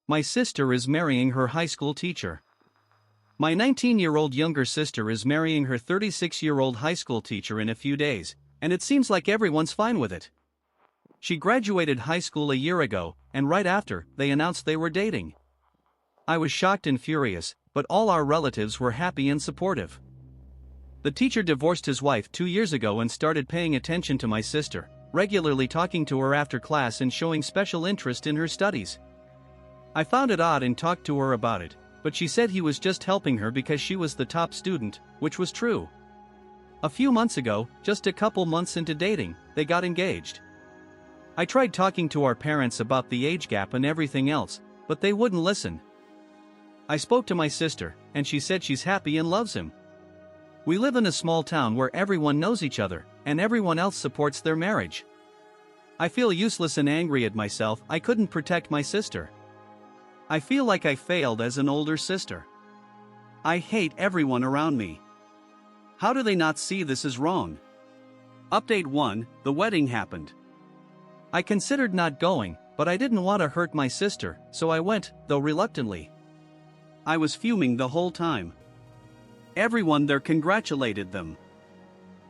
My sister is marrying her high school teacher. My 19-year-old younger sister is marrying her 36-year-old high school teacher in a few days, and it seems like everyone's fine with it. She graduated high school a year ago, and right after, they announced they were dating. I was shocked and furious, but all our relatives were happy and supportive. The teacher divorced his wife 2 years ago and started paying attention to my sister, regularly talking to her after class and showing special interest in her studies. I found it odd and talked to her about it, but she said he was just helping her because she was the top student, which was true. A few months ago, just a couple months into dating, they got engaged. I tried talking to our parents about the age gap and everything else, but they wouldn't listen. I spoke to my sister, and she said she's happy and loves him. We live in a small town where everyone knows each other, and everyone else supports their marriage. I feel useless and angry at myself. I couldn't protect my sister. I feel like I failed as an older sister. I hate everyone around me. How do they not see this is wrong? Update 1: The wedding happened. I considered not going, but I didn't want to hurt my sister, so I went, though reluctantly. I was fuming the whole time. Everyone there congratulated them.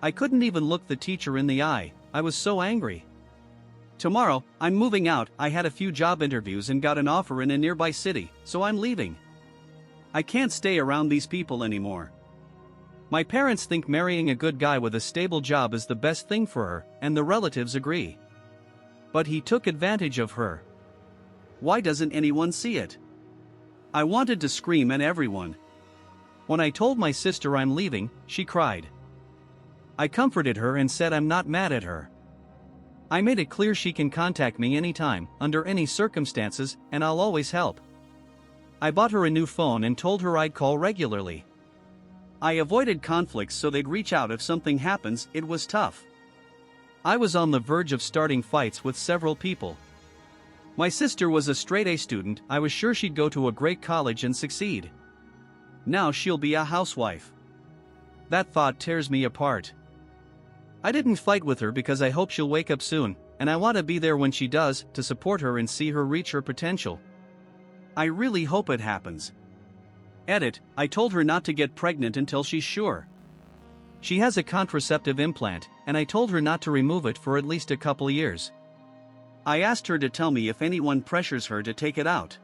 I couldn't even look the teacher in the eye, I was so angry. Tomorrow, I'm moving out. I had a few job interviews and got an offer in a nearby city, so I'm leaving. I can't stay around these people anymore. My parents think marrying a good guy with a stable job is the best thing for her, and the relatives agree. But he took advantage of her. Why doesn't anyone see it? I wanted to scream at everyone. When I told my sister I'm leaving, she cried. I comforted her and said I'm not mad at her. I made it clear she can contact me anytime, under any circumstances, and I'll always help. I bought her a new phone and told her I'd call regularly. I avoided conflicts so they'd reach out if something happens. It was tough. I was on the verge of starting fights with several people. My sister was a straight-A student. I was sure she'd go to a great college and succeed. Now she'll be a housewife. That thought tears me apart. I didn't fight with her because I hope she'll wake up soon, and I want to be there when she does, to support her and see her reach her potential. I really hope it happens. Edit: I told her not to get pregnant until she's sure. She has a contraceptive implant, and I told her not to remove it for at least a couple years. I asked her to tell me if anyone pressures her to take it out.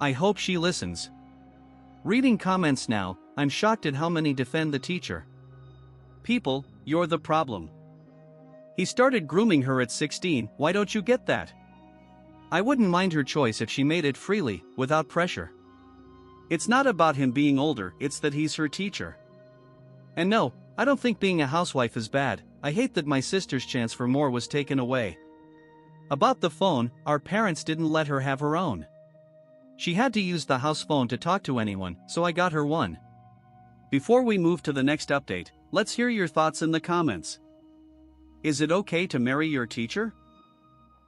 I hope she listens. Reading comments now, I'm shocked at how many defend the teacher. People, you're the problem. He started grooming her at 16, why don't you get that? I wouldn't mind her choice if she made it freely, without pressure. It's not about him being older, it's that he's her teacher. And no, I don't think being a housewife is bad. I hate that my sister's chance for more was taken away. About the phone, our parents didn't let her have her own. She had to use the house phone to talk to anyone, so I got her one. Before we move to the next update, let's hear your thoughts in the comments. Is it okay to marry your teacher?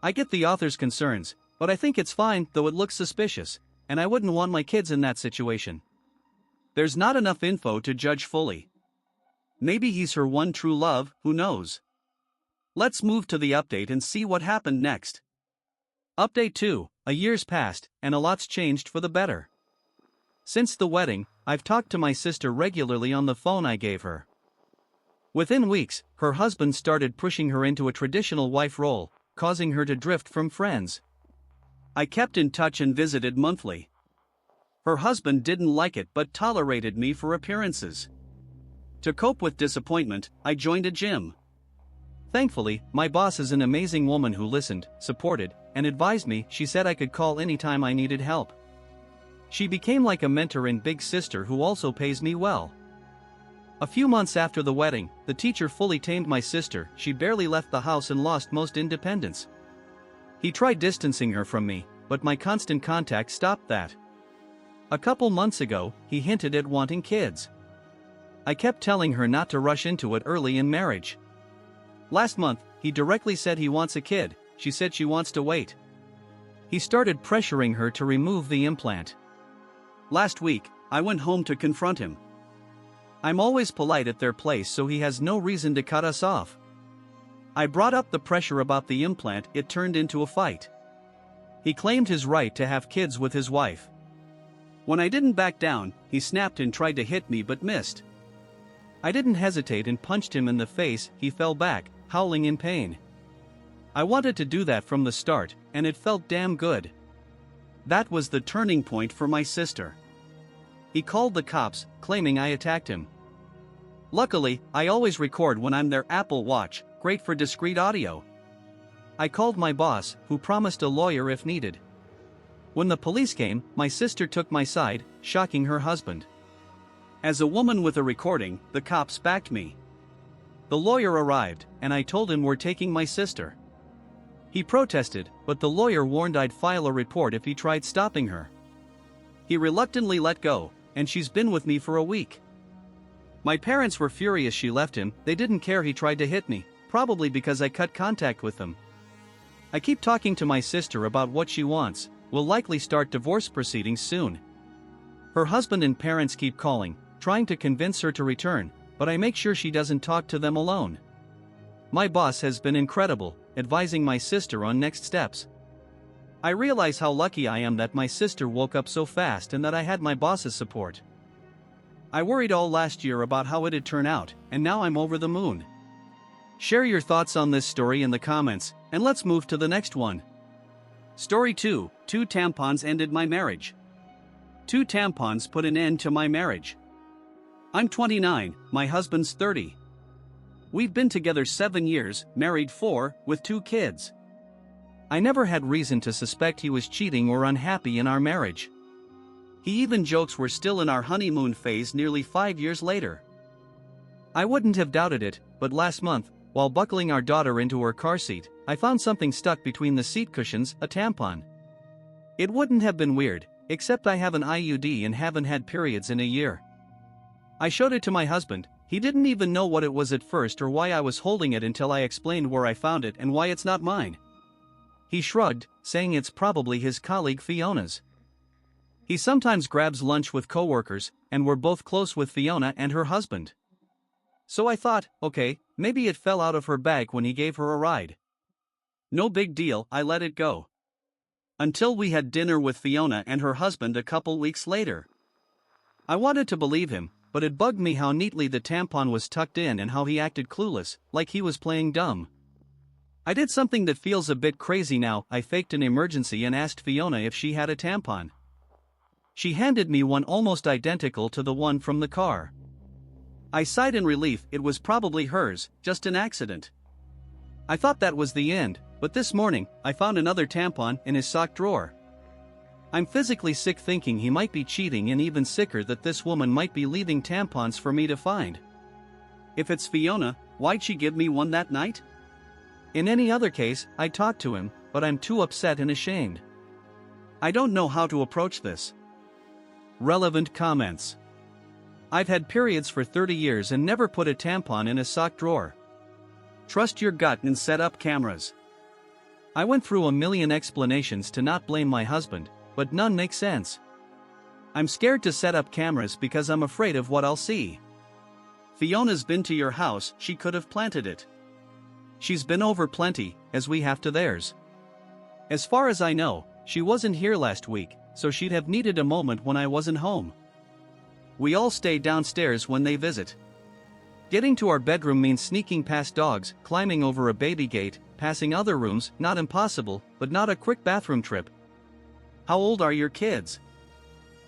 I get the author's concerns, but I think it's fine, though it looks suspicious, and I wouldn't want my kids in that situation. There's not enough info to judge fully. Maybe he's her one true love, who knows? Let's move to the update and see what happened next. Update 2: A year's passed, and a lot's changed for the better. Since the wedding, I've talked to my sister regularly on the phone I gave her. Within weeks, her husband started pushing her into a traditional wife role, causing her to drift from friends. I kept in touch and visited monthly. Her husband didn't like it but tolerated me for appearances. To cope with disappointment, I joined a gym. Thankfully, my boss is an amazing woman who listened, supported, and advised me. She said I could call anytime I needed help. She became like a mentor and big sister who also pays me well. A few months after the wedding, the teacher fully tamed my sister. She barely left the house and lost most independence. He tried distancing her from me, but my constant contact stopped that. A couple months ago, he hinted at wanting kids. I kept telling her not to rush into it early in marriage. Last month, he directly said he wants a kid. She said she wants to wait. He started pressuring her to remove the implant. Last week, I went home to confront him. I'm always polite at their place, so he has no reason to cut us off. I brought up the pressure about the implant. It turned into a fight. He claimed his right to have kids with his wife. When I didn't back down, he snapped and tried to hit me but missed. I didn't hesitate and punched him in the face. He fell back, howling in pain. I wanted to do that from the start, and it felt damn good. That was the turning point for my sister. He called the cops, claiming I attacked him. Luckily, I always record when I'm their Apple Watch, great for discreet audio. I called my boss, who promised a lawyer if needed. When the police came, my sister took my side, shocking her husband. As a woman with a recording, the cops backed me. The lawyer arrived, and I told him we're taking my sister. He protested, but the lawyer warned I'd file a report if he tried stopping her. He reluctantly let go, and she's been with me for a week. My parents were furious she left him. They didn't care he tried to hit me, probably because I cut contact with them. I keep talking to my sister about what she wants. We'll likely start divorce proceedings soon. Her husband and parents keep calling, trying to convince her to return, but I make sure she doesn't talk to them alone. My boss has been incredible, advising my sister on next steps. I realize how lucky I am that my sister woke up so fast and that I had my boss's support. I worried all last year about how it'd turn out, and now I'm over the moon. Share your thoughts on this story in the comments, and let's move to the next one. Story 2: 2 tampons ended my marriage. 2 tampons put an end to my marriage. I'm 29, my husband's 30. We've been together 7 years, married 4, with 2 kids. I never had reason to suspect he was cheating or unhappy in our marriage. He even jokes we're still in our honeymoon phase nearly 5 years later. I wouldn't have doubted it, but last month, while buckling our daughter into her car seat, I found something stuck between the seat cushions, a tampon. It wouldn't have been weird, except I have an IUD and haven't had periods in a year. I showed it to my husband. He didn't even know what it was at first or why I was holding it until I explained where I found it and why it's not mine. He shrugged, saying it's probably his colleague Fiona's. He sometimes grabs lunch with coworkers, and we're both close with Fiona and her husband. So I thought, okay, maybe it fell out of her bag when he gave her a ride. No big deal, I let it go. Until we had dinner with Fiona and her husband a couple weeks later. I wanted to believe him, but it bugged me how neatly the tampon was tucked in and how he acted clueless, like he was playing dumb. I did something that feels a bit crazy now. I faked an emergency and asked Fiona if she had a tampon. She handed me one almost identical to the one from the car. I sighed in relief. It was probably hers, just an accident. I thought that was the end, but this morning, I found another tampon in his sock drawer. I'm physically sick thinking he might be cheating, and even sicker that this woman might be leaving tampons for me to find. If it's Fiona, why'd she give me one that night? In any other case, I'd talk to him, but I'm too upset and ashamed. I don't know how to approach this. Relevant comments. I've had periods for 30 years and never put a tampon in a sock drawer. Trust your gut and set up cameras. I went through a million explanations to not blame my husband, but none make sense. I'm scared to set up cameras because I'm afraid of what I'll see. Fiona's been to your house. She could have planted it. She's been over plenty, as we have to theirs. As far as I know, she wasn't here last week, so she'd have needed a moment when I wasn't home. We all stay downstairs when they visit. Getting to our bedroom means sneaking past dogs, climbing over a baby gate, passing other rooms. Not impossible, but not a quick bathroom trip. How old are your kids?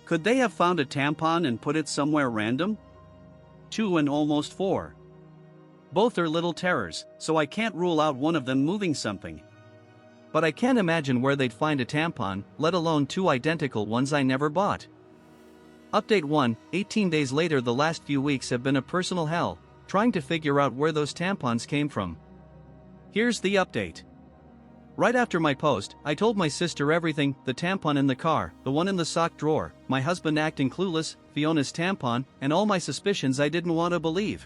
Could they have found a tampon and put it somewhere random? 2 and almost 4. Both are little terrors, so I can't rule out one of them moving something. But I can't imagine where they'd find a tampon, let alone 2 identical ones I never bought. Update 1: 18 days later. The last few weeks have been a personal hell, trying to figure out where those tampons came from. Here's the update. Right after my post, I told my sister everything: the tampon in the car, the one in the sock drawer, my husband acting clueless, Fiona's tampon, and all my suspicions I didn't want to believe.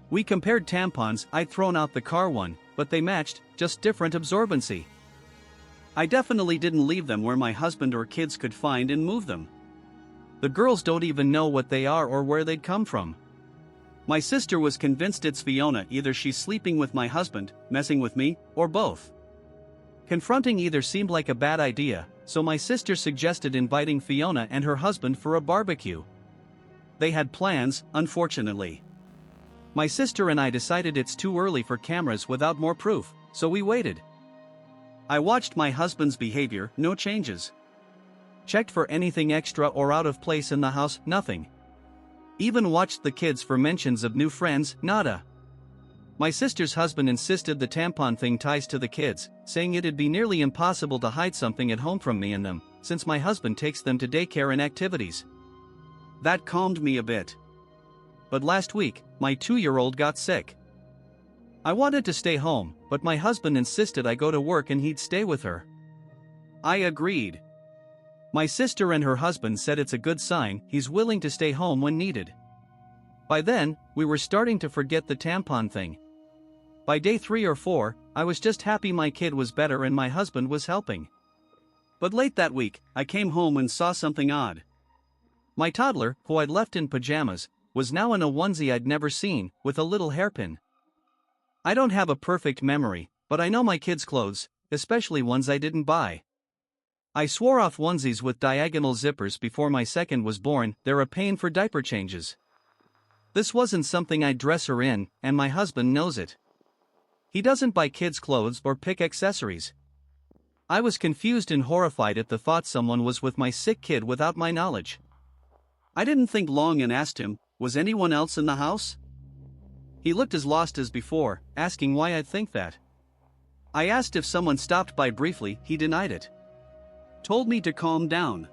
We compared tampons. I'd thrown out the car one, but they matched, just different absorbency. I definitely didn't leave them where my husband or kids could find and move them. The girls don't even know what they are or where they'd come from. My sister was convinced it's Fiona. Either she's sleeping with my husband, messing with me, or both. Confronting either seemed like a bad idea, so my sister suggested inviting Fiona and her husband for a barbecue. They had plans, unfortunately. My sister and I decided it's too early for cameras without more proof, so we waited. I watched my husband's behavior, no changes. Checked for anything extra or out of place in the house, nothing. Even watched the kids for mentions of new friends, nada. My sister's husband insisted the tampon thing ties to the kids, saying it'd be nearly impossible to hide something at home from me and them, since my husband takes them to daycare and activities. That calmed me a bit. But last week, my 2-year-old got sick. I wanted to stay home, but my husband insisted I go to work and he'd stay with her. I agreed. My sister and her husband said it's a good sign he's willing to stay home when needed. By then, we were starting to forget the tampon thing. By day 3 or 4, I was just happy my kid was better and my husband was helping. But late that week, I came home and saw something odd. My toddler, who I'd left in pajamas, was now in a onesie I'd never seen, with a little hairpin. I don't have a perfect memory, but I know my kids' clothes, especially ones I didn't buy. I swore off onesies with diagonal zippers before my second was born. They're a pain for diaper changes. This wasn't something I'd dress her in, and my husband knows it. He doesn't buy kids' clothes or pick accessories. I was confused and horrified at the thought someone was with my sick kid without my knowledge. I didn't think long and asked him, was anyone else in the house? He looked as lost as before, asking why I'd think that. I asked if someone stopped by briefly, he denied it. Told me to calm down.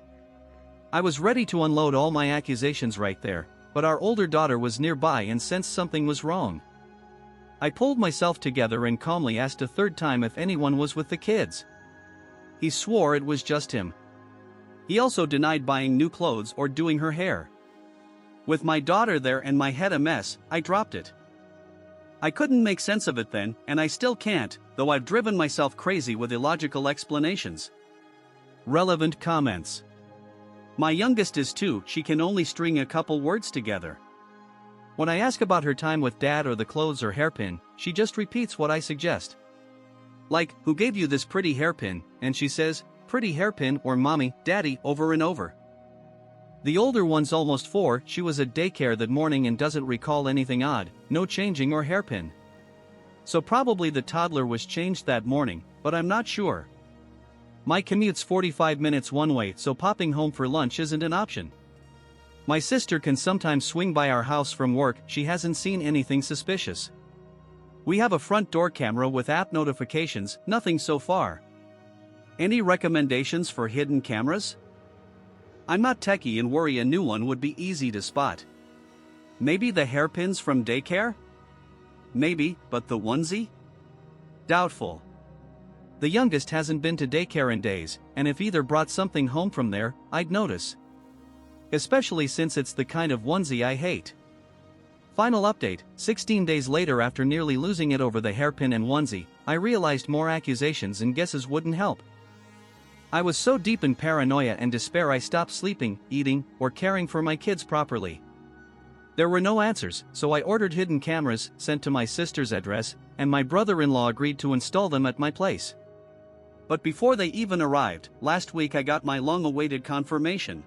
I was ready to unload all my accusations right there, but our older daughter was nearby and sensed something was wrong. I pulled myself together and calmly asked a third time if anyone was with the kids. He swore it was just him. He also denied buying new clothes or doing her hair. With my daughter there and my head a mess, I dropped it. I couldn't make sense of it then, and I still can't, though I've driven myself crazy with illogical explanations. Relevant comments. My youngest is 2, she can only string a couple words together. When I ask about her time with dad or the clothes or hairpin, she just repeats what I suggest. Like, who gave you this pretty hairpin? And she says, pretty hairpin or mommy, daddy, over and over. The older one's almost 4, she was at daycare that morning and doesn't recall anything odd, no changing or hairpin. So probably the toddler was changed that morning, but I'm not sure. My commute's 45 minutes one way, so popping home for lunch isn't an option. My sister can sometimes swing by our house from work, she hasn't seen anything suspicious. We have a front door camera with app notifications, nothing so far. Any recommendations for hidden cameras? I'm not techie and worry a new one would be easy to spot. Maybe the hairpins from daycare? Maybe, but the onesie? Doubtful. The youngest hasn't been to daycare in days, and if either brought something home from there, I'd notice. Especially since it's the kind of onesie I hate. Final update, 16 days later after nearly losing it over the hairpin and onesie, I realized more accusations and guesses wouldn't help. I was so deep in paranoia and despair I stopped sleeping, eating, or caring for my kids properly. There were no answers, so I ordered hidden cameras, sent to my sister's address, and my brother-in-law agreed to install them at my place. But before they even arrived, last week I got my long-awaited confirmation.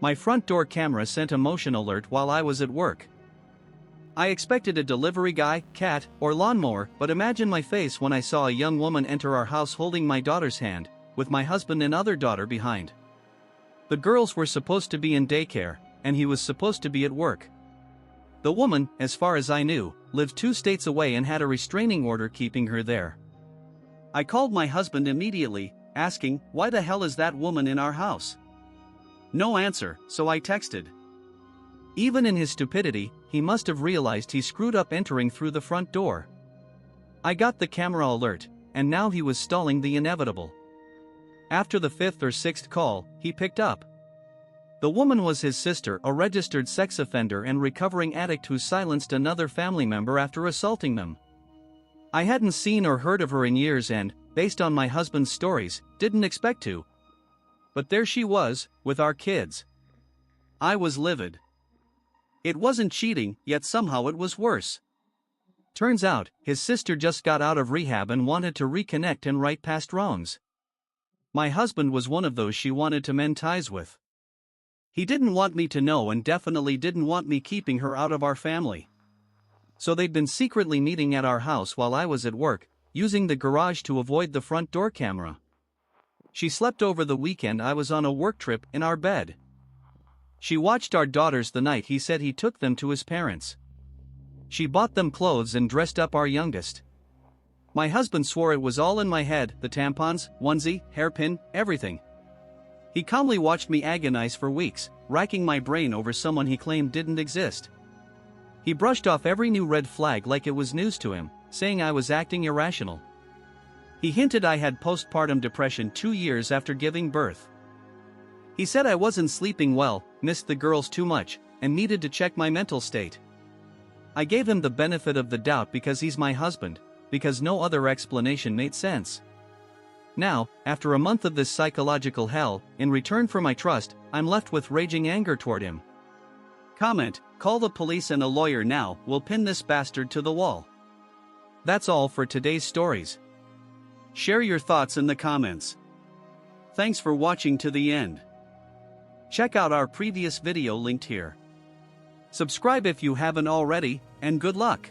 My front door camera sent a motion alert while I was at work. I expected a delivery guy, cat, or lawnmower, but imagine my face when I saw a young woman enter our house holding my daughter's hand, with my husband and other daughter behind. The girls were supposed to be in daycare, and he was supposed to be at work. The woman, as far as I knew, lived 2 states away and had a restraining order keeping her there. I called my husband immediately, asking, why the hell is that woman in our house? No answer, so I texted. Even in his stupidity, he must have realized he screwed up entering through the front door. I got the camera alert, and now he was stalling the inevitable. After the 5th or 6th call, he picked up. The woman was his sister, a registered sex offender and recovering addict who silenced another family member after assaulting them. I hadn't seen or heard of her in years and, based on my husband's stories, didn't expect to. But there she was, with our kids. I was livid. It wasn't cheating, yet somehow it was worse. Turns out, his sister just got out of rehab and wanted to reconnect and right past wrongs. My husband was one of those she wanted to mend ties with. He didn't want me to know and definitely didn't want me keeping her out of our family. So they'd been secretly meeting at our house while I was at work, using the garage to avoid the front door camera. She slept over the weekend I was on a work trip in our bed. She watched our daughters the night he said he took them to his parents. She bought them clothes and dressed up our youngest. My husband swore it was all in my head, the tampons, onesie, hairpin, everything. He calmly watched me agonize for weeks, racking my brain over someone he claimed didn't exist. He brushed off every new red flag like it was news to him, saying I was acting irrational. He hinted I had postpartum depression 2 years after giving birth. He said I wasn't sleeping well, missed the girls too much, and needed to check my mental state. I gave him the benefit of the doubt because he's my husband, because no other explanation made sense. Now, after a month of this psychological hell, in return for my trust, I'm left with raging anger toward him. Comment: call the police and a lawyer now, we'll pin this bastard to the wall. That's all for today's stories. Share your thoughts in the comments. Thanks for watching to the end. Check out our previous video linked here. Subscribe if you haven't already, and good luck!